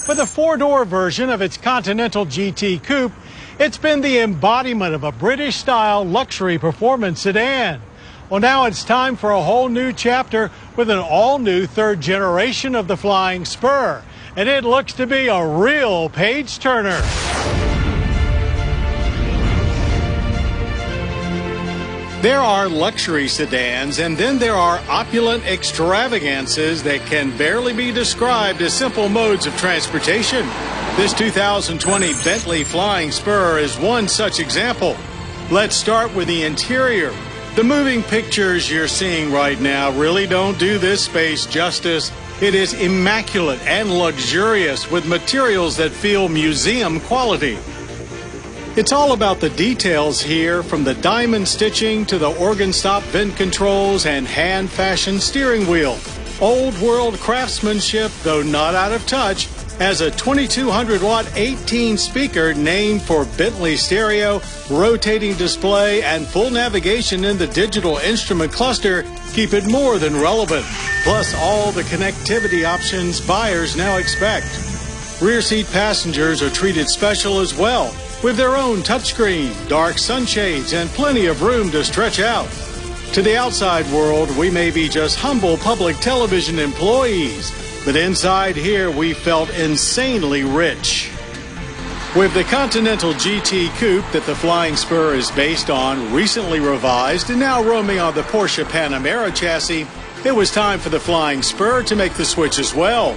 With a four-door version of its Continental GT Coupe, it's been the embodiment of a British-style luxury performance sedan. Well, now it's time for a whole new chapter with an all-new third generation of the Flying Spur. And it looks to be a real page-turner. There are luxury sedans, and then there are opulent extravagances that can barely be described as simple modes of transportation. This 2020 Bentley Flying Spur is one such example. Let's start with the interior. The moving pictures you're seeing right now really don't do this space justice. It is immaculate and luxurious with materials that feel museum quality. It's all about the details here, from the diamond stitching to the organ stop vent controls and hand-fashioned steering wheel. Old world craftsmanship, though not out of touch, as a 2200-watt 18-speaker named for Bentley stereo, rotating display, and full navigation in the digital instrument cluster keep it more than relevant. Plus all the connectivity options buyers now expect. Rear seat passengers are treated special as well, with their own touchscreen, dark sunshades, and plenty of room to stretch out. To the outside world, we may be just humble public television employees, but inside here we felt insanely rich. With the Continental GT Coupe that the Flying Spur is based on, recently revised and now roaming on the Porsche Panamera chassis, it was time for the Flying Spur to make the switch as well.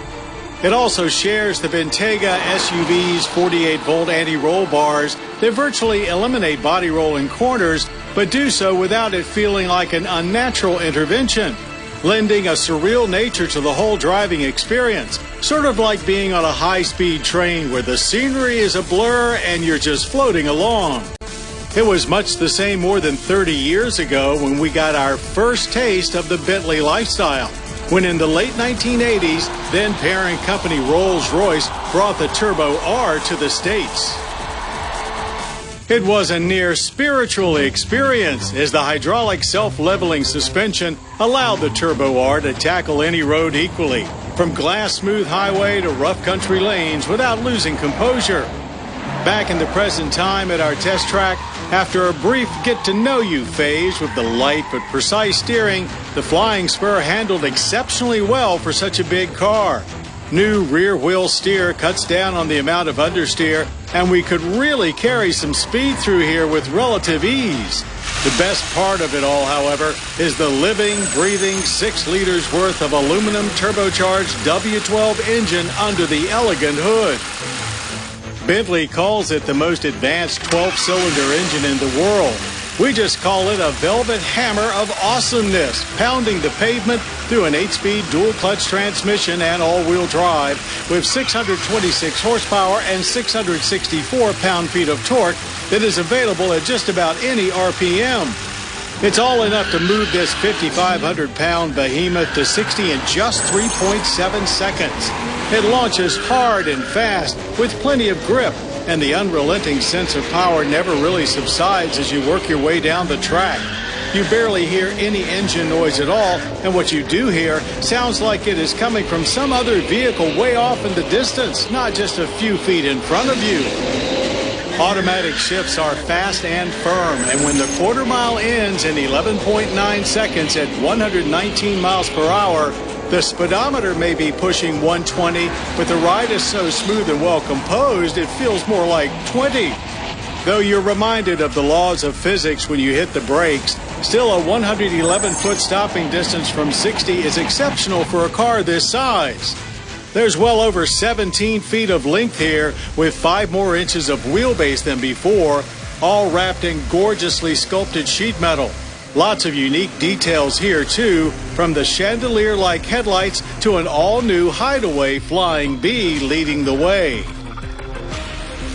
It also shares the Bentayga SUV's 48-volt anti-roll bars that virtually eliminate body roll in corners, but do so without it feeling like an unnatural intervention, lending a surreal nature to the whole driving experience, sort of like being on a high-speed train where the scenery is a blur and you're just floating along. It was much the same more than 30 years ago when we got our first taste of the Bentley lifestyle, when in the late 1980s, then parent company Rolls-Royce brought the Turbo R to the States. It was a near spiritual experience, as the hydraulic self-leveling suspension allowed the Turbo R to tackle any road equally, from glass-smooth highway to rough country lanes without losing composure. Back in the present time at our test track, after a brief get-to-know-you phase with the light but precise steering, the Flying Spur handled exceptionally well for such a big car. New rear-wheel steer cuts down on the amount of understeer, and we could really carry some speed through here with relative ease. The best part of it all, however, is the living, breathing 6 liters worth of aluminum turbocharged W12 engine under the elegant hood. Bentley calls it the most advanced 12-cylinder engine in the world. We just call it a velvet hammer of awesomeness, pounding the pavement through an 8-speed dual-clutch transmission and all-wheel drive with 626 horsepower and 664 pound-feet of torque that is available at just about any RPM. It's all enough to move this 5,500-pound behemoth to 60 in just 3.7 seconds. It launches hard and fast with plenty of grip, and the unrelenting sense of power never really subsides as you work your way down the track. You barely hear any engine noise at all, and what you do hear sounds like it is coming from some other vehicle way off in the distance, not just a few feet in front of you. Automatic shifts are fast and firm, and when the quarter-mile ends in 11.9 seconds at 119 miles per hour, the speedometer may be pushing 120, but the ride is so smooth and well composed it feels more like 20. Though you're reminded of the laws of physics when you hit the brakes, still a 111-foot stopping distance from 60 is exceptional for a car this size. There's well over 17 feet of length here, with 5 more inches of wheelbase than before, all wrapped in gorgeously sculpted sheet metal. Lots of unique details here, too, from the chandelier-like headlights to an all-new hideaway Flying B leading the way.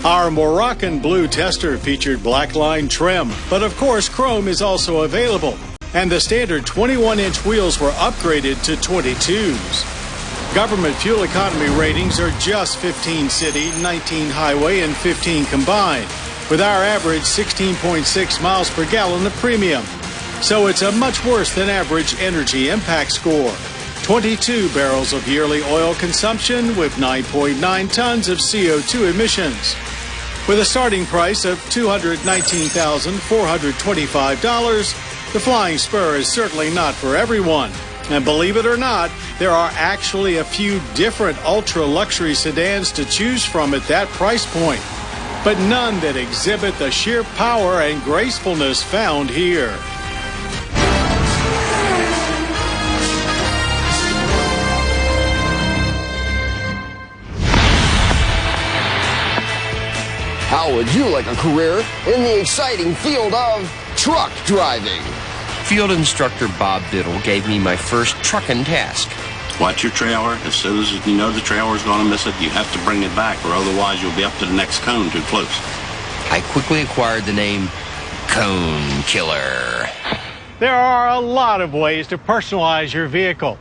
Our Moroccan blue tester featured black line trim, but of course chrome is also available, and the standard 21-inch wheels were upgraded to 22s. Government fuel economy ratings are just 15 city, 19 highway, and 15 combined, with our average 16.6 miles per gallon of premium. So it's a much worse than average energy impact score. 22 barrels of yearly oil consumption with 9.9 tons of CO2 emissions. With a starting price of $219,425, the Flying Spur is certainly not for everyone. And believe it or not, there are actually a few different ultra-luxury sedans to choose from at that price point, but none that exhibit the sheer power and gracefulness found here. How would you like a career in the exciting field of truck driving? Field instructor Bob Biddle gave me my first trucking task. Watch your trailer. As soon as you know the trailer is going to miss it, you have to bring it back, or otherwise you'll be up to the next cone too close. I quickly acquired the name Cone Killer. There are a lot of ways to personalize your vehicle.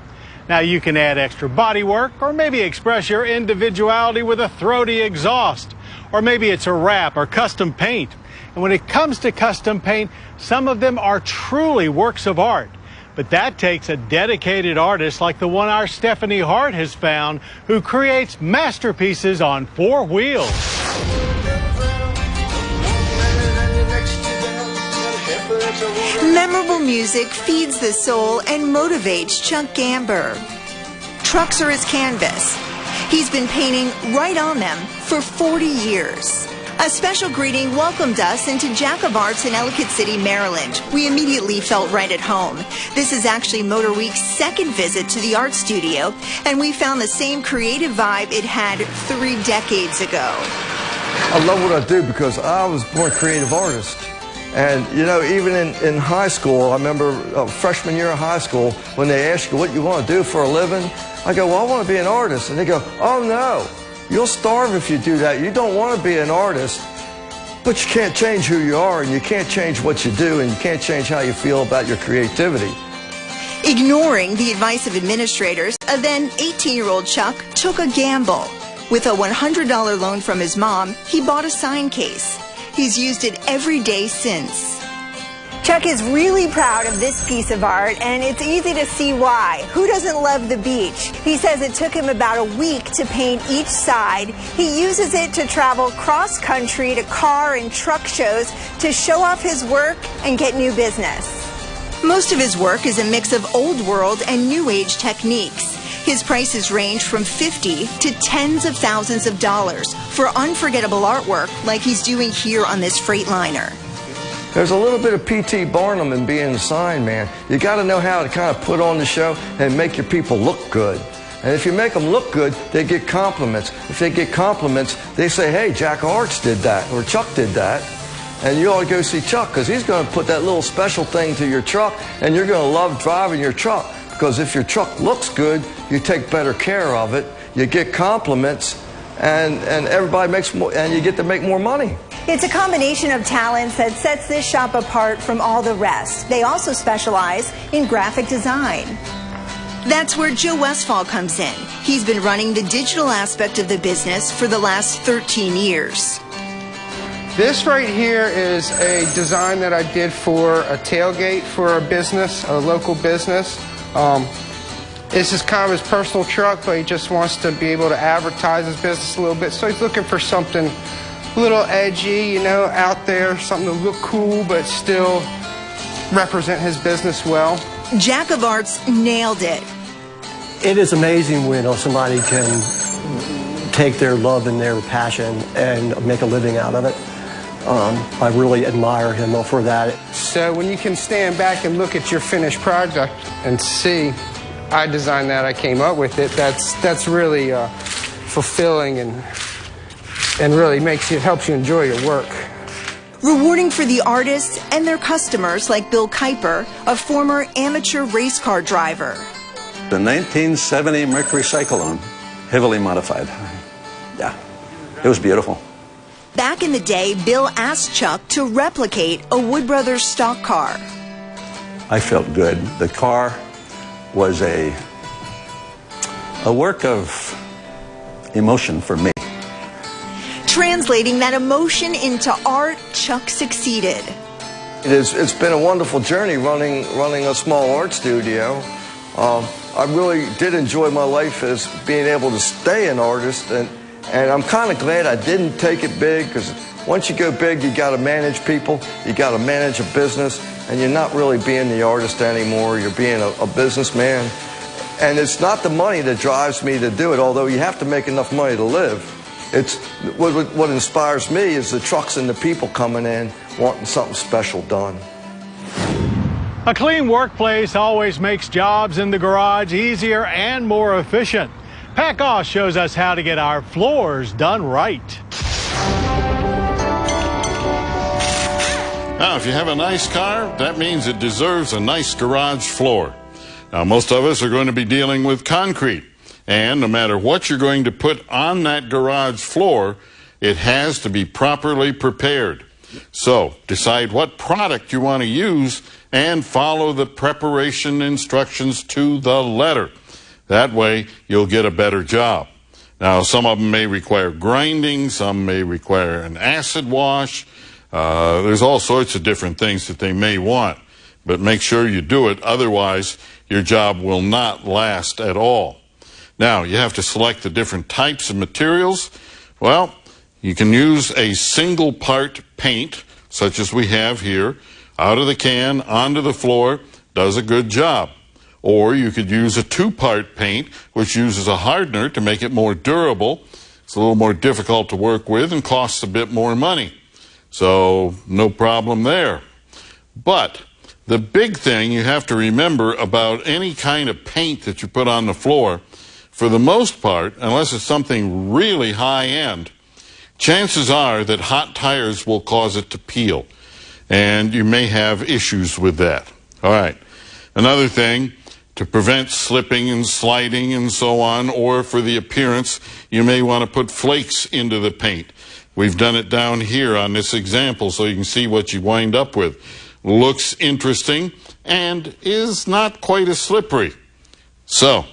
Now you can add extra bodywork, or maybe express your individuality with a throaty exhaust. Or maybe it's a wrap or custom paint. And when it comes to custom paint, some of them are truly works of art. But that takes a dedicated artist like the one our Stephanie Hart has found, who creates masterpieces on 4 wheels. Memorable music feeds the soul and motivates Chuck Gamber. Trucks are his canvas. He's been painting right on them for 40 years. A special greeting welcomed us into Jack of Arts in Ellicott City, Maryland. We immediately felt right at home. This is actually Motor Week's second visit to the art studio, and we found the same creative vibe it had 3 decades ago. I love what I do because I was born a creative artist. And, you know, even in high school, I remember freshman year of high school, when they ask you what you want to do for a living, I go, well, I want to be an artist. And they go, oh, no, you'll starve if you do that. You don't want to be an artist, but you can't change who you are, and you can't change what you do, and you can't change how you feel about your creativity. Ignoring the advice of administrators, a then 18-year-old Chuck took a gamble. With a $100 loan from his mom, he bought a sign case. He's used it every day since. Chuck is really proud of this piece of art, and it's easy to see why. Who doesn't love the beach? He says it took him about a week to paint each side. He uses it to travel cross-country to car and truck shows to show off his work and get new business. Most of his work is a mix of old world and new age techniques. His prices range from $50 to tens of thousands of dollars for unforgettable artwork like he's doing here on this Freightliner. There's a little bit of P.T. Barnum in being a sign man. You got to know how to kind of put on the show and make your people look good. And if you make them look good, they get compliments. If they get compliments, they say, hey, Jack Arts did that, or Chuck did that. And you ought to go see Chuck, because he's going to put that little special thing to your truck, and you're going to love driving your truck. Because if your truck looks good, you take better care of it, you get compliments, and everybody makes more, and you get to make more money. It's a combination of talents that sets this shop apart from all the rest. They also specialize in graphic design. That's where Joe Westfall comes in. He's been running the digital aspect of the business for the last 13 years. This right here is a design that I did for a tailgate for a business, a local business. This is kind of his personal truck, but he just wants to be able to advertise his business a little bit. So he's looking for something a little edgy, you know, out there, something to look cool, but still represent his business well. Jack of Arts nailed it. It is amazing when somebody can take their love and their passion and make a living out of it. I really admire him for that. So when you can stand back and look at your finished project and see, I designed that, I came up with it, that's really fulfilling and really helps you enjoy your work. Rewarding for the artists and their customers like Bill Kuiper, a former amateur race car driver. The 1970 Mercury Cyclone, heavily modified. Yeah, it was beautiful. Back in the day, Bill asked Chuck to replicate a Wood Brothers stock car. I felt good. The car was a work of emotion for me. Translating that emotion into art, Chuck succeeded. It's been a wonderful journey running a small art studio. I really did enjoy my life as being able to stay an artist, and I'm kind of glad I didn't take it big, because once you go big, you got to manage people, you got to manage a business, and you're not really being the artist anymore. You're being a businessman. And it's not the money that drives me to do it, although you have to make enough money to live. It's what inspires me is the trucks and the people coming in wanting something special done. A clean workplace always makes jobs in the garage easier and more efficient. Pat Goss shows us how to get our floors done right. Now, if you have a nice car, that means it deserves a nice garage floor. Now, most of us are going to be dealing with concrete, and no matter what you're going to put on that garage floor, it has to be properly prepared. So, decide what product you want to use and follow the preparation instructions to the letter. That way, you'll get a better job. Now, some of them may require grinding, some may require an acid wash. There's all sorts of different things that they may want, but make sure you do it, otherwise your job will not last at all. Now, you have to select the different types of materials. Well, you can use a single part paint, such as we have here, out of the can, onto the floor, does a good job. Or you could use a two-part paint, which uses a hardener to make it more durable. It's a little more difficult to work with and costs a bit more money. So, no problem there. But the big thing you have to remember about any kind of paint that you put on the floor, for the most part, unless it's something really high-end, chances are that hot tires will cause it to peel, and you may have issues with that. All right. Another thing, to prevent slipping and sliding and so on, or for the appearance, you may want to put flakes into the paint. We've done it down here on this example so you can see what you wind up with. Looks interesting and is not quite as slippery. So,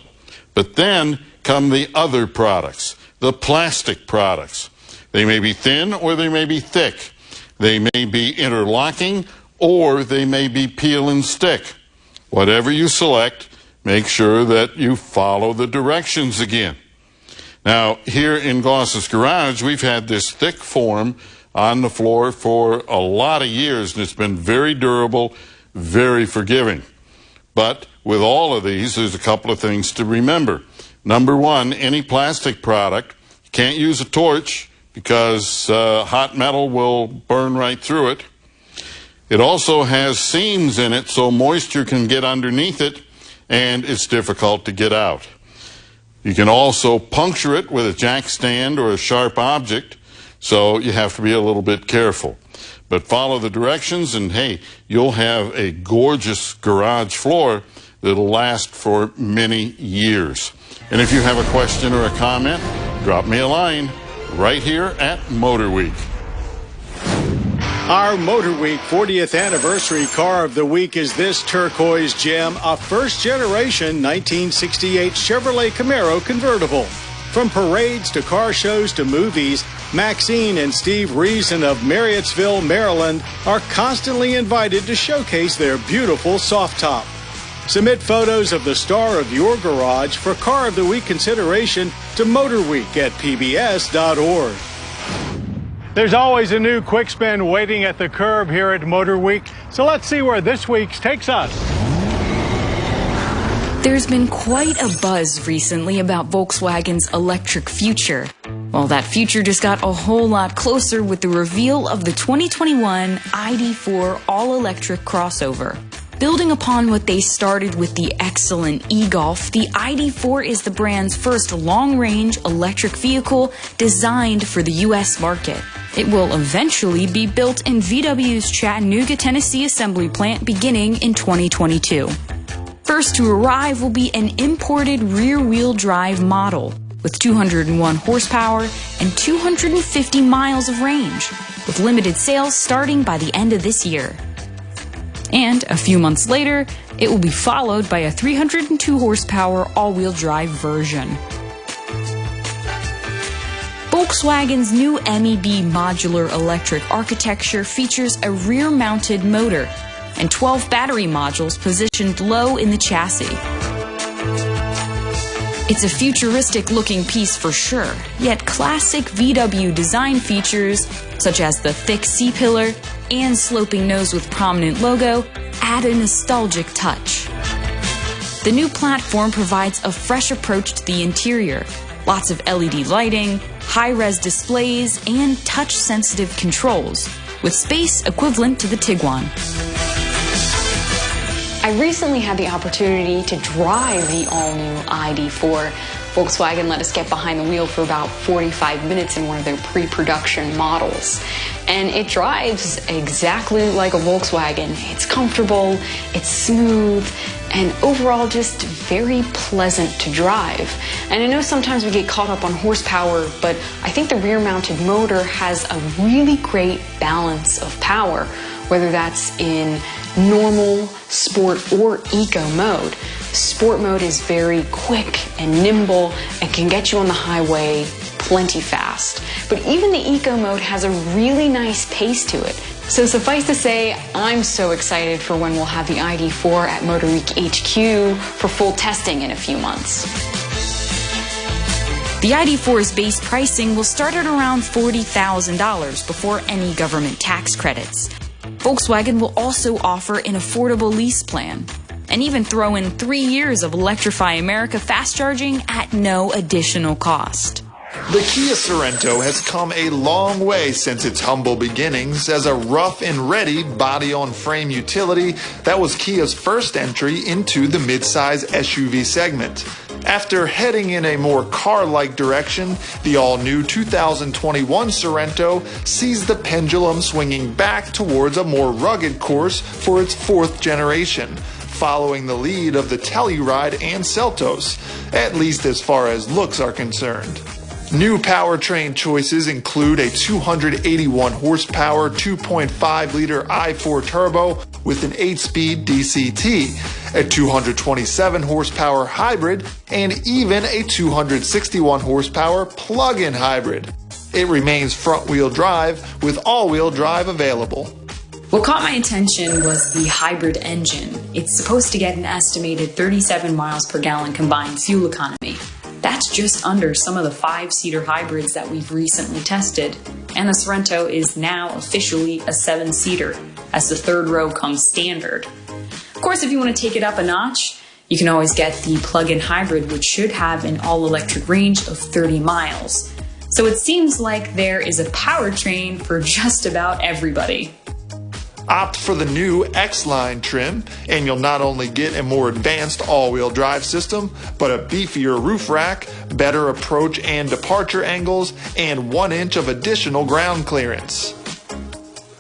but then come the other products, the plastic products. They may be thin or they may be thick. They may be interlocking or they may be peel and stick. Whatever you select, make sure that you follow the directions again. Now, here in Goss's garage, we've had this thick form on the floor for a lot of years, and it's been very durable, very forgiving. But with all of these, there's a couple of things to remember. Number one, any plastic product, you can't use a torch because hot metal will burn right through it. It also has seams in it, so moisture can get underneath it, and it's difficult to get out. You can also puncture it with a jack stand or a sharp object, so you have to be a little bit careful. But follow the directions, and hey, you'll have a gorgeous garage floor that'll last for many years. And if you have a question or a comment, drop me a line right here at Motor Week. Our Motor Week 40th anniversary car of the week is this turquoise gem, a first-generation 1968 Chevrolet Camaro convertible. From parades to car shows to movies, Maxine and Steve Reason of Marriottsville, Maryland, are constantly invited to showcase their beautiful soft top. Submit photos of the star of your garage for Car of the Week consideration to motorweek@pbs.org. There's always a new quick spin waiting at the curb here at Motor Week, so let's see where this week's takes us. There's been quite a buzz recently about Volkswagen's electric future. Well, that future just got a whole lot closer with the reveal of the 2021 Id4 All-Electric Crossover. Building upon what they started with the excellent e-Golf, the Id4 is the brand's first long-range electric vehicle designed for the U.S. market. It will eventually be built in VW's Chattanooga, Tennessee assembly plant beginning in 2022. First to arrive will be an imported rear-wheel drive model with 201 horsepower and 250 miles of range, with limited sales starting by the end of this year. And a few months later, it will be followed by a 302 horsepower all-wheel drive version. Volkswagen's new MEB modular electric architecture features a rear-mounted motor and 12 battery modules positioned low in the chassis. It's a futuristic-looking piece for sure, yet classic VW design features, such as the thick C-pillar and sloping nose with prominent logo, add a nostalgic touch. The new platform provides a fresh approach to the interior. Lots of LED lighting, high-res displays, and touch-sensitive controls, with space equivalent to the Tiguan. I recently had the opportunity to drive the all-new ID4. Volkswagen let us get behind the wheel for about 45 minutes in one of their pre-production models. And it drives exactly like a Volkswagen. It's comfortable, it's smooth, and overall just very pleasant to drive. And I know sometimes we get caught up on horsepower, but I think the rear-mounted motor has a really great balance of power, whether that's in normal, sport, or eco mode. Sport mode is very quick and nimble and can get you on the highway plenty fast. But even the eco mode has a really nice pace to it. So suffice to say, I'm so excited for when we'll have the ID4 at Motor Week HQ for full testing in a few months. The ID4's base pricing will start at around $40,000 before any government tax credits. Volkswagen will also offer an affordable lease plan and even throw in 3 years of Electrify America fast charging at no additional cost. The Kia Sorrento has come a long way since its humble beginnings as a rough and ready body-on-frame utility that was Kia's first entry into the midsize SUV segment. After heading in a more car-like direction, the all-new 2021 Sorrento sees the pendulum swinging back towards a more rugged course for its fourth generation, following the lead of the Telluride and Seltos, at least as far as looks are concerned. New powertrain choices include a 281 horsepower 2.5-liter i4 turbo with an 8-speed DCT, a 227 horsepower hybrid, and even a 261 horsepower plug-in hybrid. It remains front-wheel drive with all-wheel drive available. What caught my attention was the hybrid engine. It's supposed to get an estimated 37 miles per gallon combined fuel economy. That's just under some of the 5-seater hybrids that we've recently tested. And the Sorrento is now officially a 7-seater, as the third row comes standard. Of course, if you want to take it up a notch, you can always get the plug-in hybrid, which should have an all-electric range of 30 miles. So it seems like there is a powertrain for just about everybody. Opt for the new X-Line trim, and you'll not only get a more advanced all-wheel drive system, but a beefier roof rack, better approach and departure angles, and 1 inch of additional ground clearance.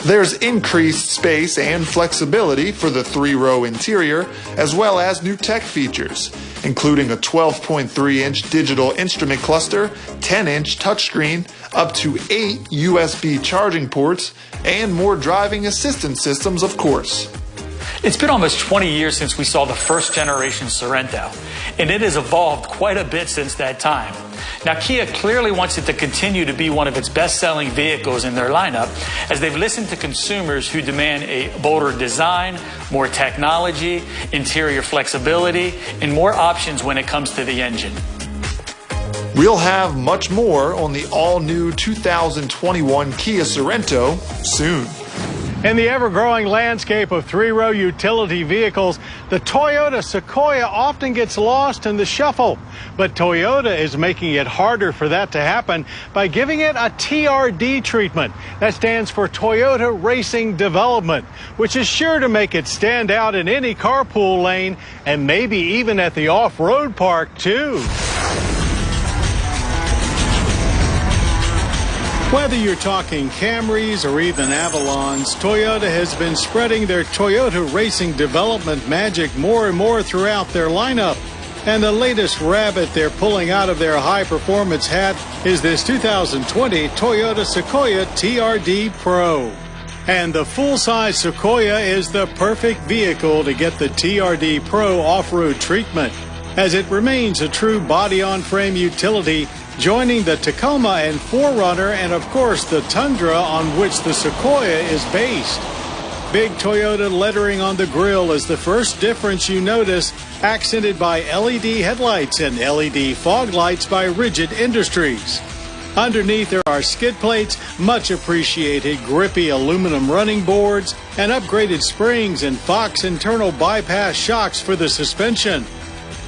There's increased space and flexibility for the 3-row interior, as well as new tech features, including a 12.3-inch digital instrument cluster, 10-inch touchscreen, up to 8 USB charging ports, and more driving assistance systems, of course. It's been almost 20 years since we saw the first generation Sorrento, and it has evolved quite a bit since that time. Now, Kia clearly wants it to continue to be one of its best-selling vehicles in their lineup, as they've listened to consumers who demand a bolder design, more technology, interior flexibility, and more options when it comes to the engine. We'll have much more on the all-new 2021 Kia Sorrento soon. In the ever-growing landscape of 3-row utility vehicles, the Toyota Sequoia often gets lost in the shuffle. But Toyota is making it harder for that to happen by giving it a TRD treatment. That stands for Toyota Racing Development, which is sure to make it stand out in any carpool lane and maybe even at the off-road park, too. Whether you're talking Camrys or even Avalons, Toyota has been spreading their Toyota Racing Development magic more and more throughout their lineup. And the latest rabbit they're pulling out of their high-performance hat is this 2020 Toyota Sequoia Trd Pro. And the full-size Sequoia is the perfect vehicle to get the Trd Pro off-road treatment, as it remains a true body-on-frame utility, joining the Tacoma and 4Runner and, of course, the Tundra on which the Sequoia is based. Big Toyota lettering on the grille is the first difference you notice, accented by LED headlights and LED fog lights by Rigid Industries. Underneath there are skid plates, much appreciated grippy aluminum running boards, and upgraded springs and Fox internal bypass shocks for the suspension.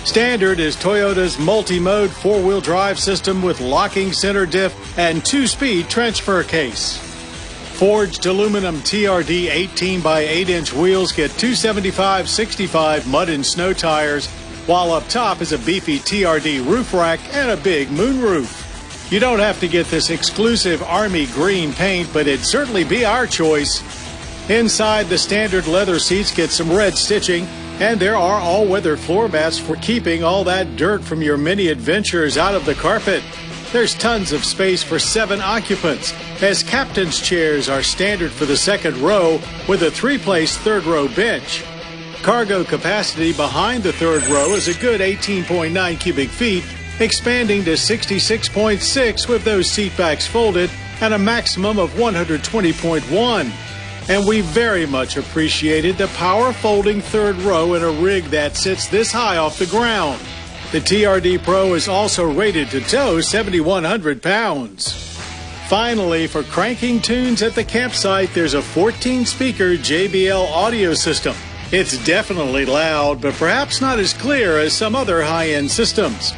Standard is Toyota's multi-mode four-wheel drive system with locking center diff and 2-speed transfer case. Forged aluminum TRD 18 by 8-inch wheels get 275/65 mud and snow tires, while up top is a beefy TRD roof rack and a big moonroof. You don't have to get this exclusive army green paint, but it'd certainly be our choice. Inside, the standard leather seats get some red stitching, and there are all-weather floor mats for keeping all that dirt from your many adventures out of the carpet. There's tons of space for 7 occupants, as captain's chairs are standard for the second row with a 3-place third row bench. Cargo capacity behind the third row is a good 18.9 cubic feet, expanding to 66.6 with those seat backs folded and a maximum of 120.1. And we very much appreciated the power folding third row in a rig that sits this high off the ground. The TRD Pro is also rated to tow 7,100 pounds. Finally, for cranking tunes at the campsite, there's a 14-speaker JBL audio system. It's definitely loud, but perhaps not as clear as some other high-end systems.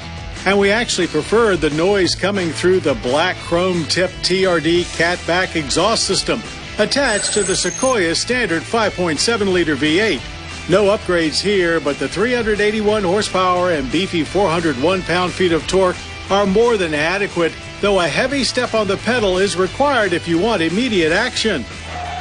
And we actually prefer the noise coming through the black chrome-tipped TRD catback exhaust system attached to the Sequoia standard 5.7-liter V8. No upgrades here, but the 381 horsepower and beefy 401 pound-feet of torque are more than adequate, though a heavy step on the pedal is required if you want immediate action.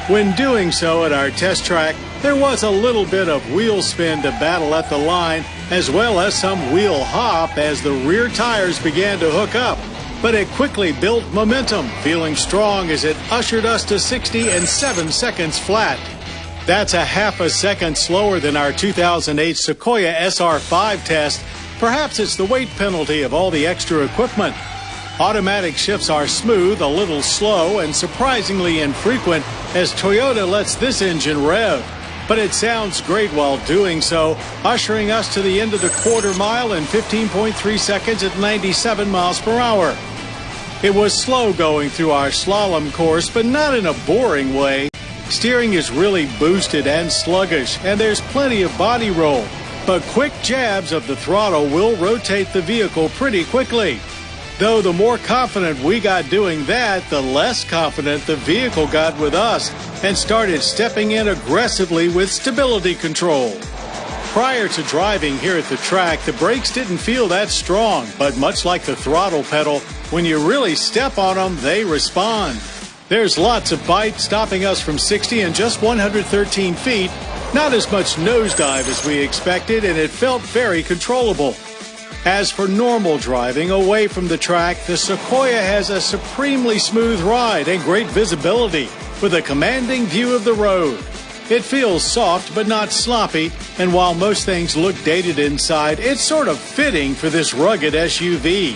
When doing so at our test track, there was a little bit of wheel spin to battle at the line, as well as some wheel hop as the rear tires began to hook up. But it quickly built momentum, feeling strong as it ushered us to 60 in 7 seconds flat. That's a half a second slower than our 2008 Sequoia SR5 test. Perhaps it's the weight penalty of all the extra equipment. Automatic shifts are smooth, a little slow, and surprisingly infrequent as Toyota lets this engine rev. But it sounds great while doing so, ushering us to the end of the quarter mile in 15.3 seconds at 97 miles per hour. It was slow going through our slalom course, but not in a boring way. Steering is really boosted and sluggish, and there's plenty of body roll. But quick jabs of the throttle will rotate the vehicle pretty quickly. Though the more confident we got doing that, the less confident the vehicle got with us and started stepping in aggressively with stability control. Prior to driving here at the track, the brakes didn't feel that strong, but much like the throttle pedal, when you really step on them, they respond. There's lots of bite, stopping us from 60 in just 113 feet. Not as much nosedive as we expected, and it felt very controllable. As for normal driving away from the track, the Sequoia has a supremely smooth ride and great visibility with a commanding view of the road. It feels soft but not sloppy, and while most things look dated inside, it's sort of fitting for this rugged SUV.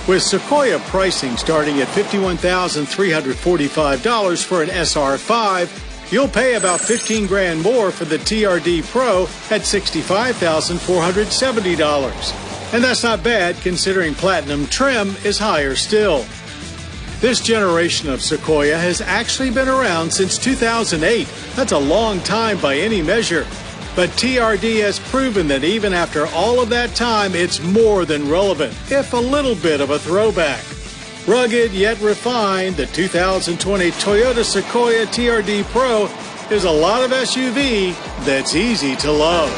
With Sequoia pricing starting at $51,345 for an SR5, you'll pay about $15,000 more for the TRD Pro at $65,470. And that's not bad considering platinum trim is higher still. This generation of Sequoia has actually been around since 2008. That's a long time by any measure. But TRD has proven that even after all of that time, it's more than relevant, if a little bit of a throwback. Rugged yet refined, the 2020 Toyota Sequoia TRD Pro is a lot of SUV that's easy to love.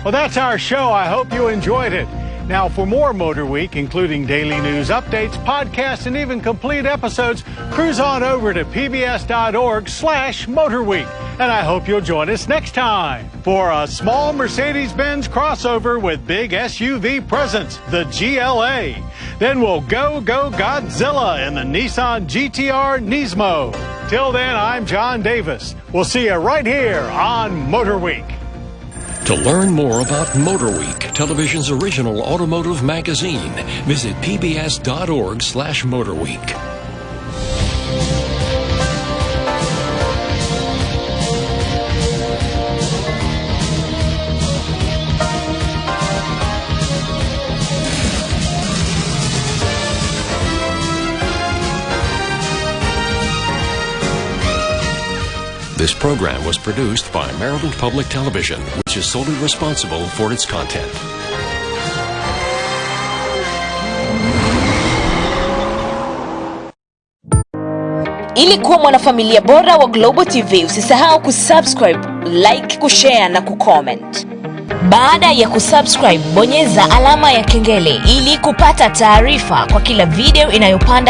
Well, that's our show. I hope you enjoyed it. Now, for more Motor Week, including daily news updates, podcasts, and even complete episodes, cruise on over to pbs.org/motorweek. And I hope you'll join us next time for a small Mercedes-Benz crossover with big SUV presence, the GLA. Then we'll go Godzilla in the Nissan GT-R Nismo. Till then, I'm John Davis. We'll see you right here on Motor Week. To learn more about Motor Week, television's original automotive magazine, visit pbs.org/motorweek. This program was produced by Maryland Public Television, which is solely responsible for its content. Ili kuwa mwanafamilia bora wa Global TV, usisahau kusubscribe, like, kushare na kucomment. Baada ya kusubscribe, bonyeza alama ya kengele ili kupata taarifa kwa kila video inayopanda